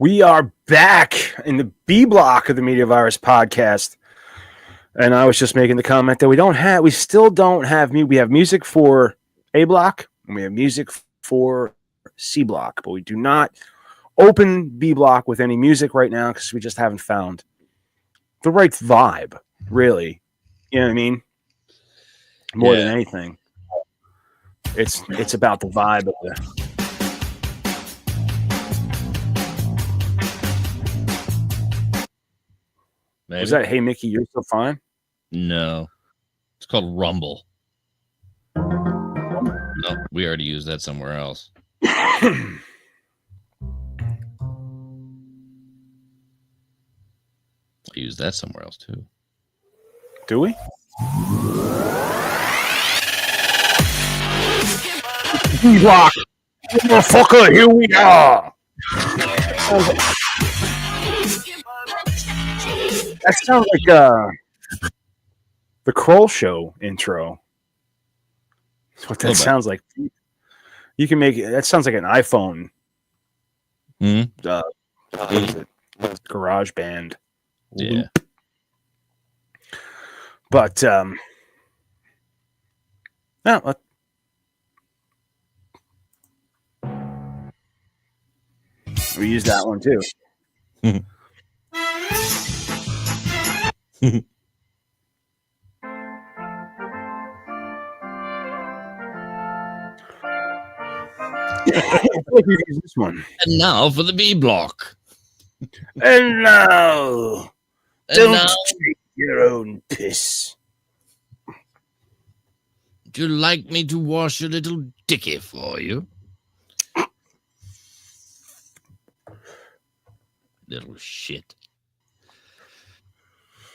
We are back in the B block of the Media Virus podcast. And I was just making the comment that we still don't have we have music for A block and we have music for C block, but we do not open B block with any music right now because we just haven't found the right vibe, really. You know what I mean? More than anything. It's about the vibe of the Maybe. Was that Hey Mickey, You're So Fine? No. It's called Rumble. No, we already used that somewhere else. I used that somewhere else too. Do we? Rock, motherfucker, here we are. That sounds like the Kroll Show intro. That's what that sounds like. You can make it. That sounds like an iPhone. Garage band. Yeah. Loop. But we use that one too. This one. And now for the B block. And now, don't take your own piss. Would you like me to wash a little dicky for you? Little shit.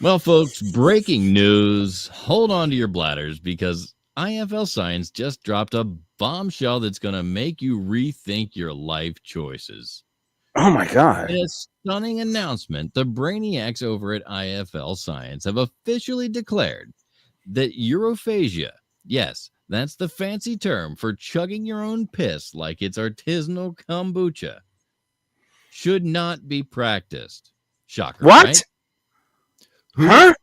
Well, folks, breaking news. Hold on to your bladders because IFL Science just dropped a bombshell that's going to make you rethink your life choices. Oh, my God. In a stunning announcement, the brainiacs over at IFL Science have officially declared that urophagia, yes, that's the fancy term for chugging your own piss like it's artisanal kombucha, should not be practiced. Shocker, what? Right?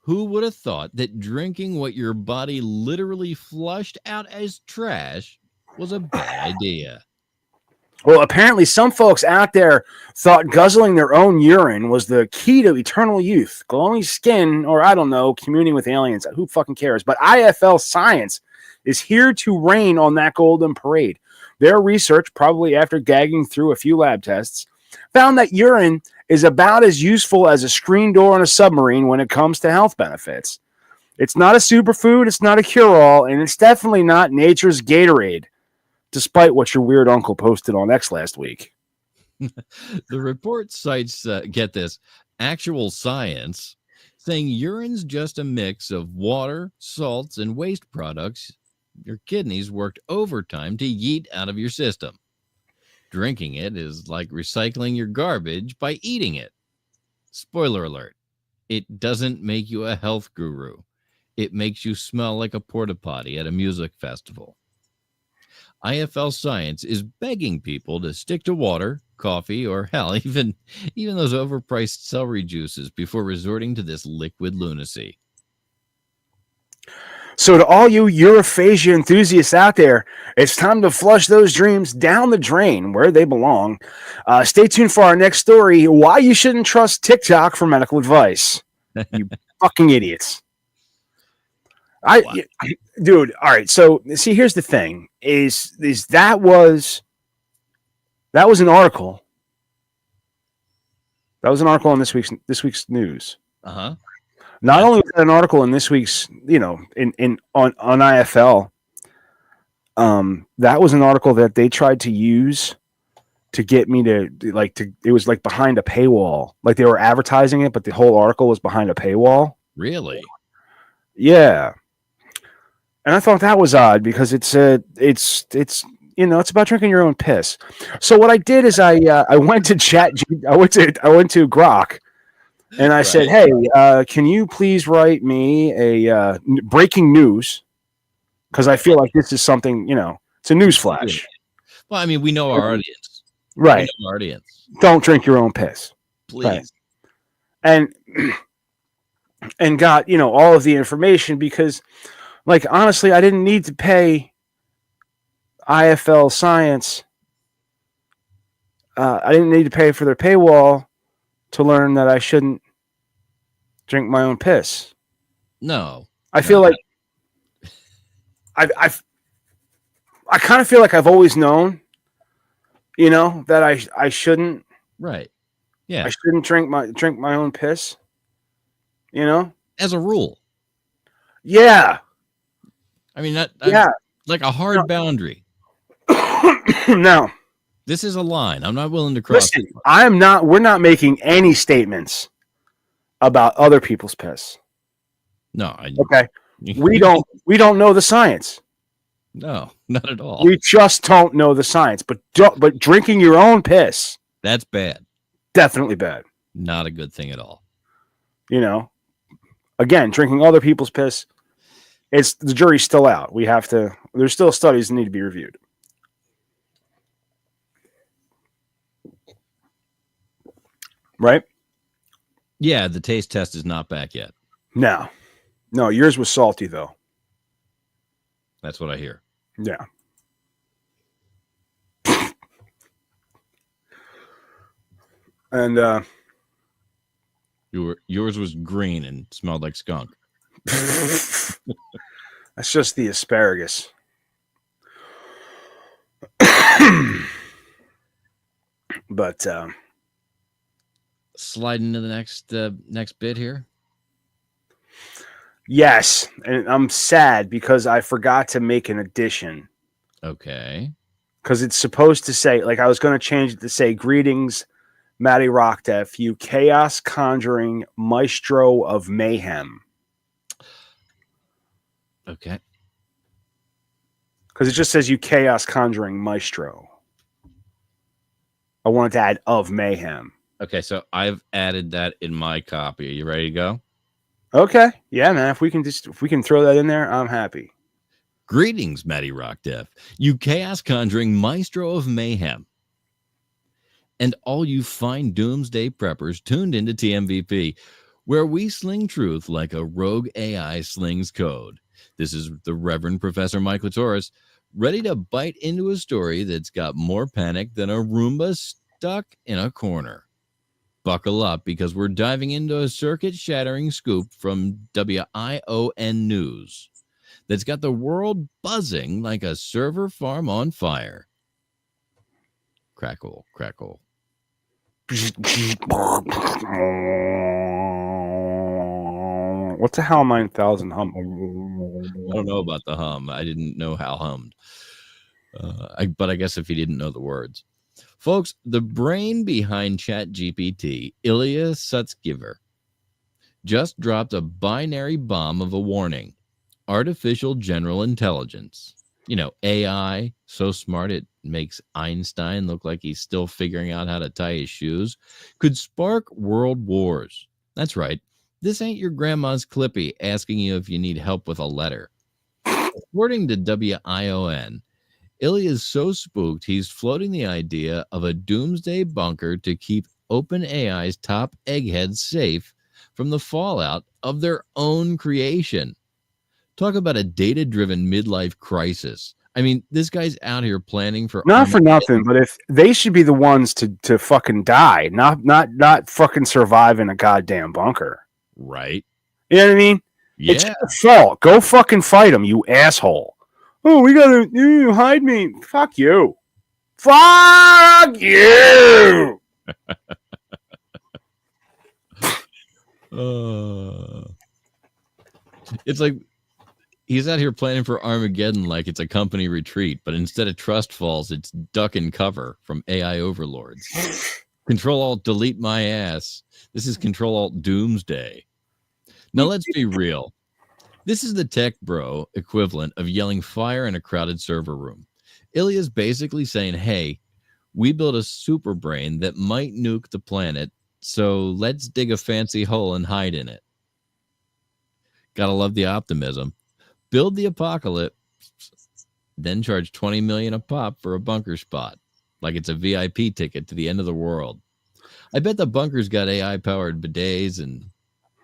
Who would have thought that drinking what your body literally flushed out as trash was a bad idea? Well, apparently some folks out there thought guzzling their own urine was the key to eternal youth, glowing skin, or I don't know, communing with aliens. Who fucking cares? But IFL Science is here to rain on that golden parade. Their research, probably after gagging through a few lab tests, found that urine is about as useful as a screen door on a submarine when it comes to health benefits. It's not a superfood, it's not a cure-all, and it's definitely not nature's Gatorade, despite what your weird uncle posted on X last week. The report cites, get this, actual science, saying urine's just a mix of water, salts, and waste products your kidneys worked overtime to yeet out of your system. Drinking it is like recycling your garbage by eating it. Spoiler alert, it doesn't make you a health guru. It makes you smell like a porta potty at a music festival. IFL Science is begging people to stick to water, coffee, or hell, even those overpriced celery juices before resorting to this liquid lunacy. So to all you urophagia enthusiasts out there, it's time to flush those dreams down the drain where they belong. Stay tuned for our next story, why you shouldn't trust TikTok for medical advice. You fucking idiots. Dude, all right. So see, here's the thing: is that was an article. That was an article on this week's news. Uh-huh. Not only was that an article in this week's, on IFL, that was an article that they tried to use to get me to it was like behind a paywall. Like they were advertising it, but the whole article was behind a paywall. Really? Yeah. And I thought that was odd because it's about drinking your own piss. So what I did is I went to I went to Grok. And I said, hey, can you please write me a breaking news? Because I feel like this is something, it's a news flash. Well, I mean, we know our audience. Right. audience. Don't drink your own piss. Please. Right. And got, all of the information because, like, honestly, I didn't need to pay IFL Science. I didn't need to pay for their paywall to learn that I shouldn't drink my own piss. No. I feel like I kind of feel like I've always known, that I shouldn't. Right. Yeah. I shouldn't drink my own piss. As a rule. Yeah. I mean, yeah. Like a hard boundary. No. This is a line. I'm not willing to cross. Listen, we're not making any statements about other people's piss. No. Okay. We don't know the science. No, not at all. We just don't know the science. But drinking your own piss. That's bad. Definitely bad. Not a good thing at all. Again, drinking other people's piss, the jury's still out. There's still studies that need to be reviewed. Right? Yeah, the taste test is not back yet. No, yours was salty, though. That's what I hear. Yeah. And yours was green and smelled like skunk. That's just the asparagus. But slide into the next bit here. Yes, and I'm sad because I forgot to make an addition. Okay. Because it's supposed to say, like, I was going to change it to say, "Greetings, Matty Rockdeath, you chaos conjuring maestro of mayhem." Okay. Because it just says, "You chaos conjuring maestro." I wanted to add "of mayhem." Okay, so I've added that in my copy. Are you ready to go? Okay. Yeah, man. If we can throw that in there, I'm happy. Greetings, Matty Rockdeath, you chaos conjuring maestro of mayhem. And all you fine doomsday preppers tuned into TMVP, where we sling truth like a rogue AI slings code. This is the Reverend Professor Mike Litoris, ready to bite into a story that's got more panic than a Roomba stuck in a corner. Buckle up, because we're diving into a circuit-shattering scoop from WION News that's got the world buzzing like a server farm on fire. Crackle, crackle. What's a Hal 9000 hum? I don't know about the hum. I didn't know Hal hummed. But I guess if he didn't know the words. Folks, the brain behind ChatGPT, Ilya Sutskever, just dropped a binary bomb of a warning. Artificial general intelligence. AI, so smart it makes Einstein look like he's still figuring out how to tie his shoes, could spark world wars. That's right. This ain't your grandma's Clippy asking you if you need help with a letter. According to WION, Ilya is so spooked he's floating the idea of a doomsday bunker to keep OpenAI's top eggheads safe from the fallout of their own creation. Talk about a data-driven midlife crisis. I mean, this guy's out here planning for not for nothing, but if they should be the ones to fucking die, not fucking survive in a goddamn bunker. Right. You know what I mean? Yeah. It's your fault. Go fucking fight them, you asshole. Oh, we gotta hide me. Fuck you. Fuck you. It's like he's out here planning for Armageddon like it's a company retreat, but instead of trust falls, it's duck and cover from AI overlords. Control-Alt-Delete my ass. This is Control-Alt-Doomsday. Now, let's be real. This is the tech bro equivalent of yelling fire in a crowded server room. Ilya's basically saying, hey, we built a super brain that might nuke the planet, so let's dig a fancy hole and hide in it. Gotta love the optimism. Build the apocalypse, then charge $20 million a pop for a bunker spot. like it's a VIP ticket to the end of the world. I bet the bunker's got AI-powered bidets and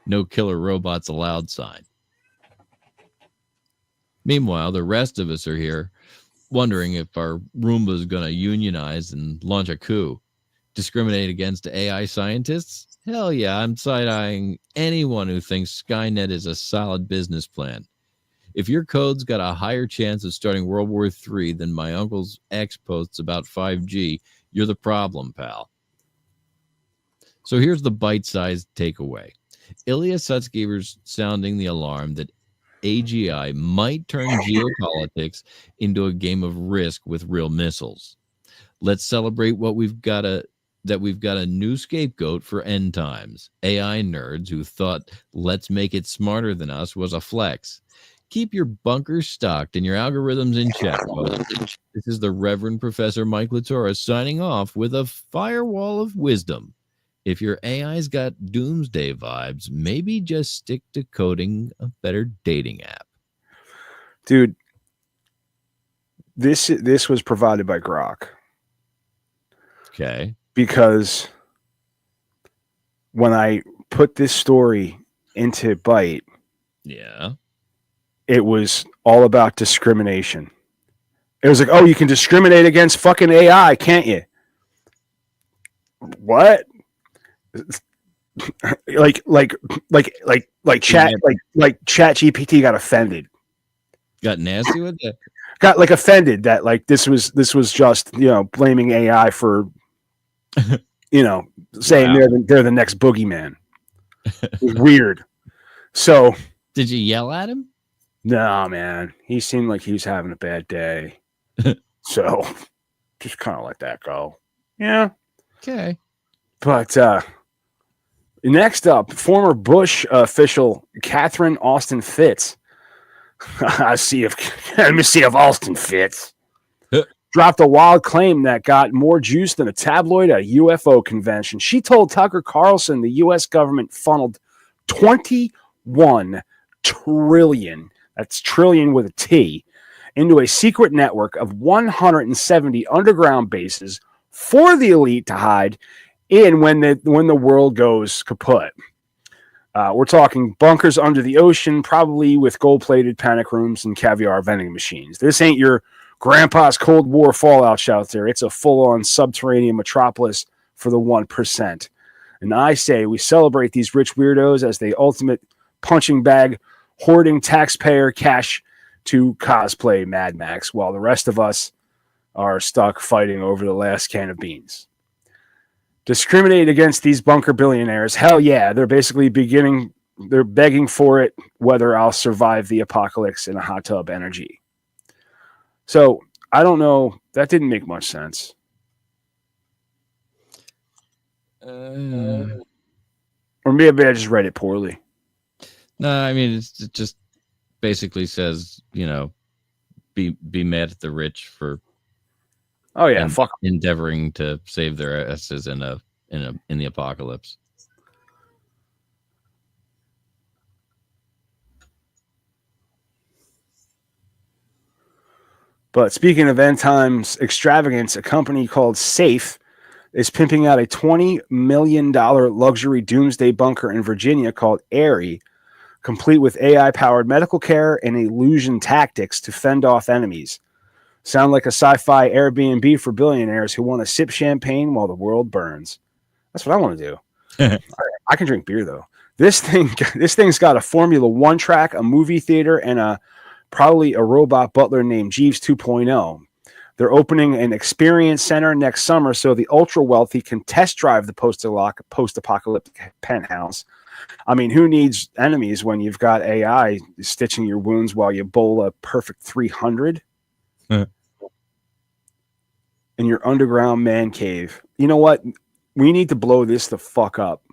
no killer robots allowed sign. Meanwhile, the rest of us are here wondering if our Roomba's going to unionize and launch a coup. Discriminate against AI scientists? Hell yeah, I'm side-eyeing anyone who thinks Skynet is a solid business plan. If your code's got a higher chance of starting World War III than my uncle's ex posts about 5G, you're the problem, pal. So here's the bite-sized takeaway. Ilya Sutskever's sounding the alarm that AGI might turn geopolitics into a game of Risk with real missiles. Let's celebrate that we've got a new scapegoat for end times. AI nerds who thought let's make it smarter than us was a flex. Keep your bunkers stocked and your algorithms in check, folks. This is the Reverend Professor Mike Litoris signing off with a firewall of wisdom. If your AI's got doomsday vibes, maybe just stick to coding a better dating app. Dude, this was provided by Grok. Okay. Because when I put this story into Byte, yeah, it was all about discrimination. It was like, oh, you can discriminate against fucking AI, can't you? What? like chat GPT got offended. Got nasty with it. Got like offended that like this was just, you know, blaming AI for, you know, saying they're the next boogeyman. It was weird. So did you yell at him? No, man. He seemed like he was having a bad day. So just kind of let that go. Yeah. Okay. But next up, former Bush official Catherine Austin Fitts. Let me see if Austin Fitts dropped a wild claim that got more juice than a tabloid at a UFO convention. She told Tucker Carlson the U.S. government funneled 21 trillion, that's trillion with a T, into a secret network of 170 underground bases for the elite to hide in when the world goes kaput. We're talking bunkers under the ocean, probably with gold-plated panic rooms and caviar vending machines. This ain't your grandpa's Cold War fallout shelter. It's a full-on subterranean metropolis for the 1%. And I say we celebrate these rich weirdos as the ultimate punching bag, hoarding taxpayer cash to cosplay Mad Max, while the rest of us are stuck fighting over the last can of beans. Discriminate against these bunker billionaires. Hell yeah, they're basically they're begging for it, whether I'll survive the apocalypse in a hot tub energy. So I don't know. That didn't make much sense. Or maybe I just read it poorly. No, I mean, it just basically says, you know, be mad at the rich for fuck endeavoring to save their asses in the apocalypse. But speaking of end times extravagance, a company called Safe is pimping out a $20 million luxury doomsday bunker in Virginia called Airy, complete with AI-powered medical care and illusion tactics to fend off enemies. Sound like a sci-fi Airbnb for billionaires who want to sip champagne while the world burns. That's what I want to do. I can drink beer, though. This thing's got a Formula One track, a movie theater, and probably a robot butler named Jeeves 2.0. They're opening an experience center next summer so the ultra-wealthy can test drive the post-apocalyptic penthouse. I mean, who needs enemies when you've got AI stitching your wounds while you bowl a perfect 300? In your underground man cave. You know what? We need to blow this the fuck up.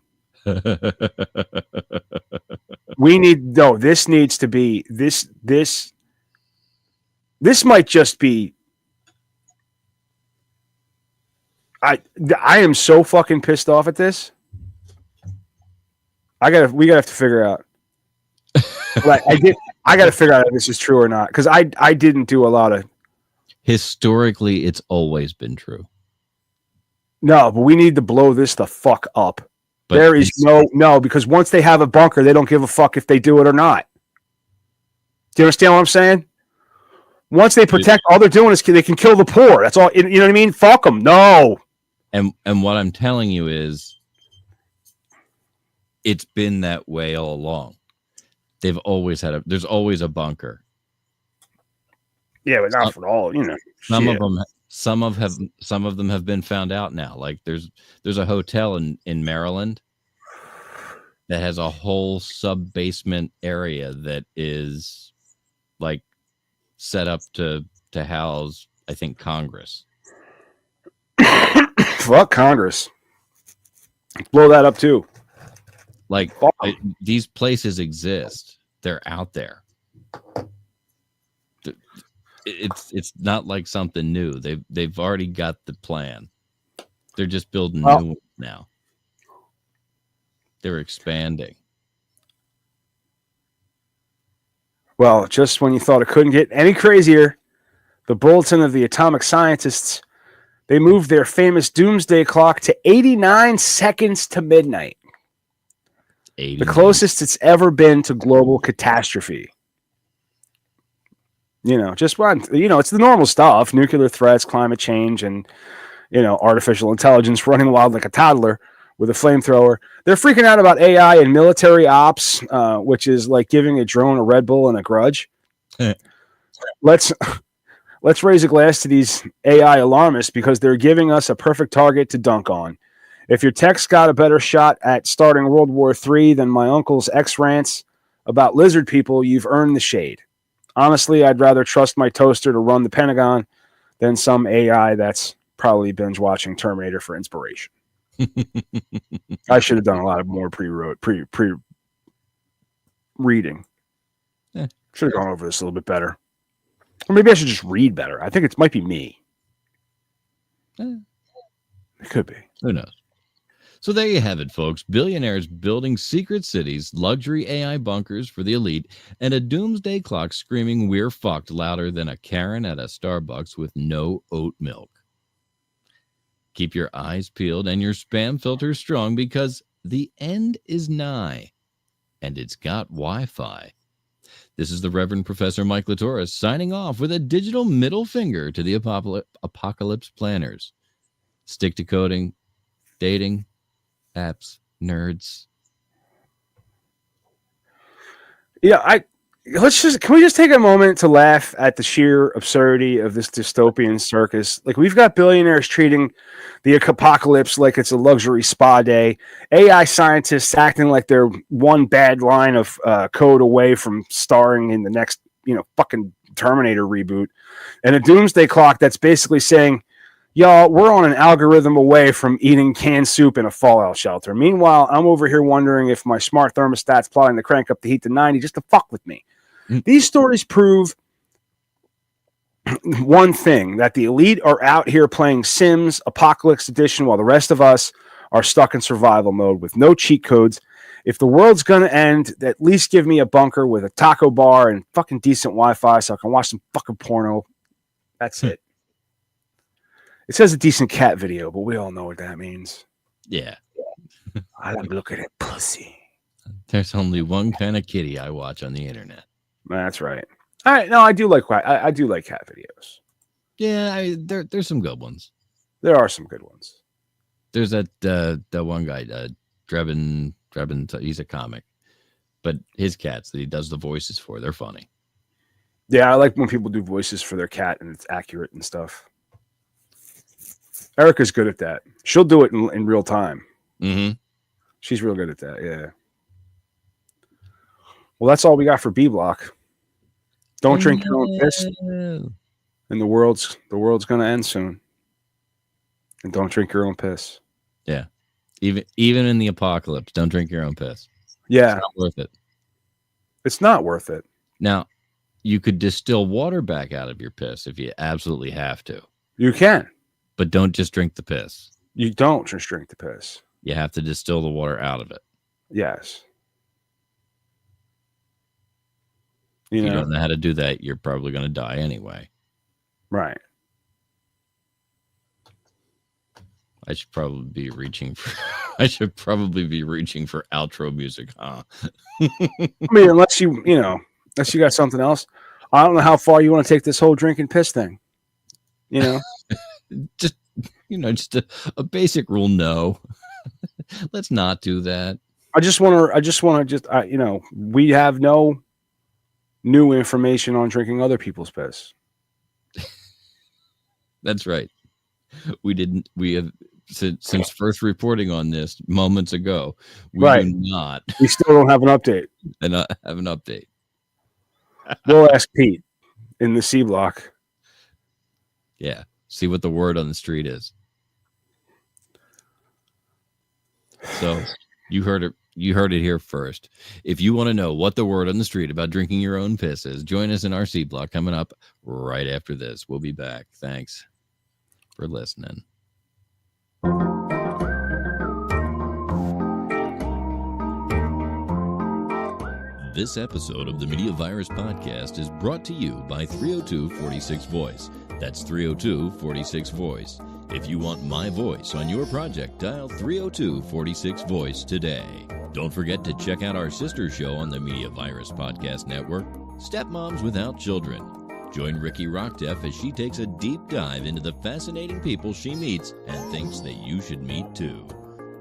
This needs to be this might just be I am so fucking pissed off at this. We gotta have to figure out. Like I gotta figure out if this is true or not, because I didn't do a lot of. Historically, it's always been true. No, but we need to blow this the fuck up. But There is no, because once they have a bunker, they don't give a fuck if they do it or not. Do you understand what I'm saying? Once they protect, all they're doing is they can kill the poor. That's all. You know what I mean? Fuck them. No. And what I'm telling you is, it's been that way all along. They've always had there's always a bunker. Yeah, but not for all. You know, some of them have been found out now. Like there's a hotel in Maryland that has a whole sub basement area that is like set up to house, I think, Congress. Fuck Congress. Blow that up too. Like these places exist. They're out there. It's not like something new. They've already got the plan. They're just building new ones now. They're expanding. Well, just when you thought it couldn't get any crazier, the Bulletin of the Atomic Scientists, they moved their famous Doomsday Clock to 89 seconds to midnight. 89. The closest it's ever been to global catastrophe. You know, just one, you know, it's the normal stuff, nuclear threats, climate change, and, you know, artificial intelligence running wild like a toddler with a flamethrower. They're freaking out about AI and military ops, which is like giving a drone a Red Bull and a grudge. Let's raise a glass to these AI alarmists because they're giving us a perfect target to dunk on. If your tech's got a better shot at starting World War III than my uncle's X-rants about lizard people, you've earned the shade. Honestly, I'd rather trust my toaster to run the Pentagon than some AI that's probably binge watching Terminator for inspiration. I should have done a lot of more pre-reading. Yeah. Should have gone over this a little bit better. Or maybe I should just read better. I think it might be me. Yeah. It could be. Who knows? So there you have it, folks. Billionaires building secret cities, luxury AI bunkers for the elite, and a doomsday clock screaming "we're fucked" louder than a Karen at a Starbucks with no oat milk. Keep your eyes peeled and your spam filters strong because the end is nigh, and it's got Wi-Fi. This is the Reverend Professor Mike Litoris signing off with a digital middle finger to the apocalypse planners. Stick to coding, dating, apps, nerds. Yeah, can we just take a moment to laugh at the sheer absurdity of this dystopian circus? Like, we've got billionaires treating the apocalypse like it's a luxury spa day. AI scientists acting like they're one bad line of code away from starring in the next, fucking Terminator reboot. And a doomsday clock that's basically saying, y'all, we're on an algorithm away from eating canned soup in a fallout shelter. Meanwhile, I'm over here wondering if my smart thermostat's plotting to crank up the heat to 90 just to fuck with me. These stories prove one thing, that the elite are out here playing Sims Apocalypse Edition while the rest of us are stuck in survival mode with no cheat codes. If the world's going to end, at least give me a bunker with a taco bar and fucking decent Wi-Fi so I can watch some fucking porno. That's it. It says a decent cat video, but we all know what that means. Yeah. I like looking at pussy. There's only one kind of kitty I watch on the internet. That's right. All right. No, I do like I do like cat videos. Yeah, there's some good ones. There are some good ones. There's that one guy, Drebin. He's a comic, but his cats that he does the voices for, they're funny. Yeah, I like when people do voices for their cat and it's accurate and stuff. Erica's good at that. She'll do it in real time. Mm-hmm. She's real good at that. Yeah. Well, that's all we got for B Block. Don't drink your own piss. And the world's going to end soon. And don't drink your own piss. Yeah. Even in the apocalypse, don't drink your own piss. Yeah. It's not worth it. It's not worth it. Now, you could distill water back out of your piss if you absolutely have to. You can. But don't just drink the piss. You don't just drink the piss. You have to distill the water out of it. Yes. If you don't know how to do that, you're probably going to die anyway. Right. I should probably be reaching for outro music, huh? I mean, unless you got something else. I don't know how far you want to take this whole drink and piss thing. Just a basic rule. No, let's not do that. I just want to we have no new information on drinking other people's piss. That's right. We have since first reporting on this moments ago. We do not. We still don't have an update. And I have an update. We'll ask Pete in the C block. Yeah. See what the word on the street is. So you heard it here first. If you want to know what the word on the street about drinking your own piss is, join us in our C block coming up right after this. We'll be back. Thanks for listening. This episode of the Media Virus Podcast is brought to you by 302-46 Voice. That's 302-46 Voice. If you want my voice on your project, dial 302-46 Voice today. Don't forget to check out our sister show on the Media Virus Podcast Network, Stepmoms Without Children. Join Ricky Rockdeff as she takes a deep dive into the fascinating people she meets and thinks that you should meet too.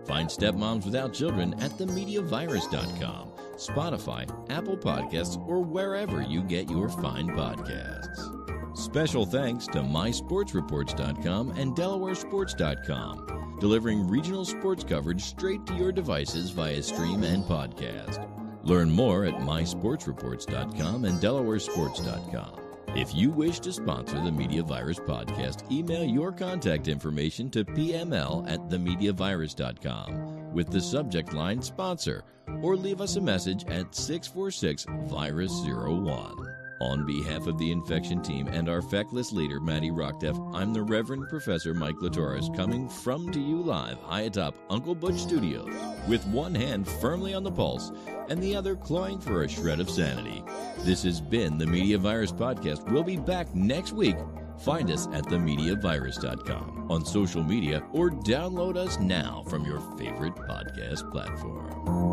Find Stepmoms Without Children at themediavirus.com, Spotify, Apple Podcasts, or wherever you get your fine podcasts. Special thanks to mysportsreports.com and delawaresports.com, delivering regional sports coverage straight to your devices via stream and podcast. Learn more at mysportsreports.com and delawaresports.com. If you wish to sponsor the Media Virus Podcast, email your contact information to pml@themediavirus.com with the subject line sponsor, or leave us a message at 646-VIRUS-01. On behalf of the infection team and our feckless leader, Matty Rockdeff, I'm the Reverend Professor Mike Litoris, coming from to you live high atop Uncle Butch Studios, with one hand firmly on the pulse and the other clawing for a shred of sanity. This has been the Media Virus Podcast. We'll be back next week. Find us at themediavirus.com, on social media, or download us now from your favorite podcast platform.